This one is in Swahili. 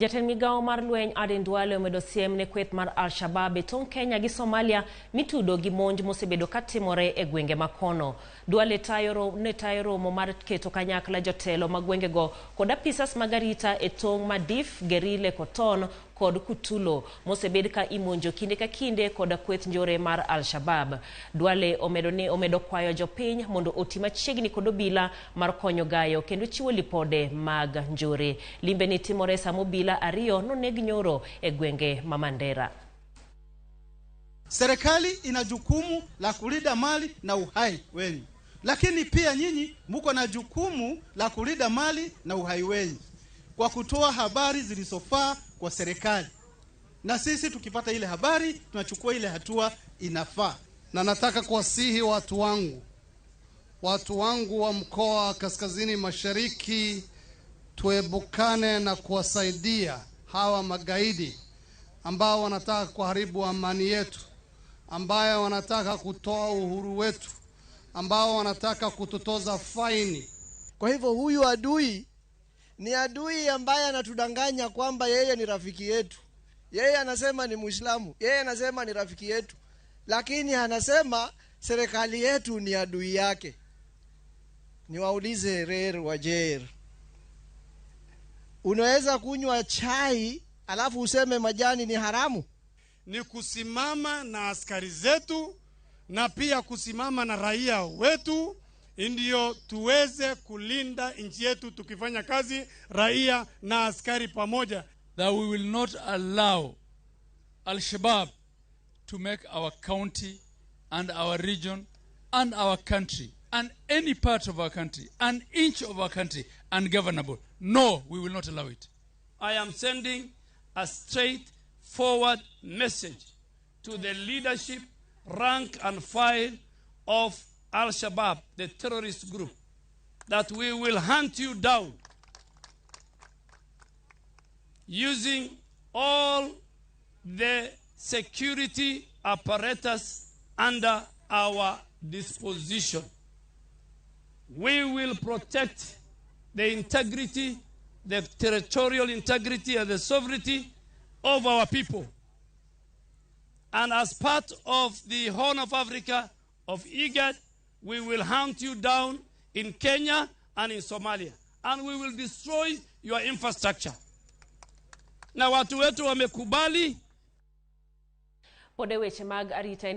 Jatend migao mar lweny Aden Duale omedo siem ne kweth mar Al-shabaab e tong' Kenya gi Somalia mitudo gi monj mosebedo katimore e gwenge makono. Duale tayo romo mar keto kanyakla jotelo mag gwengego kod apisas mag arita e tong' Madif, Gerile, Koton kod Kutulo mosebed ka imonjo kinde ka kinde kod kweth njore mar Al-shabaab. Duale omedo kwayo jopiny mondo oti machiegni kod obila mar konyo gayo kendo chiwo lipode mag njore. Limbe ni timore samo obila ariyo noneg nyoro e gwenge Mamandera. Serikali ina jukumu la kulinda mali na uhai wenu. Lakini pia nyinyi mko na jukumu la kulinda mali na uhai wenu kwa kutoa habari zilizofaa kwa serikali. Na sisi tukipata ile habari tunachukua ile hatua inafaa. Na nataka kuwasihi watu wangu wa mkoa wa Kaskazini Mashariki tuebukane na kuwasaidia hawa magaidi ambao wanataka kuharibu amani yetu, ambao wanataka kutoa uhuru wetu, ambao wanataka kututoza faini. Kwa hivyo huyu adui ni adui ambaye anatudanganya kwamba yeye ni rafiki yetu. Yeye anasema ni Muislamu, yeye anasema ni rafiki yetu, lakini anasema serikali yetu ni adui yake. Niwaulize Rer Wajer, unaweza kunywa chai alafu useme majani ni haramu? Ni kusimama na askari zetu na pia kusimama na raia wetu ndio tuweze kulinda nchi yetu tukifanya kazi raia na askari pamoja. That we will not allow Al-shabaab to make our county and our region and our country and any part of our country, an inch of our country, ungovernable. No, we will not allow it. I am sending a straightforward message to the leadership, rank and file of Al-shabaab, the terrorist group, that we will hunt you down using all the security apparatus under our disposition. We will protect the integrity, the territorial integrity and the sovereignty of our people. And as part of the Horn of Africa, of IGAD, we will hunt you down in Kenya and in Somalia. And we will destroy your infrastructure. Na watu wetu wamekubali. Pode weche mag arita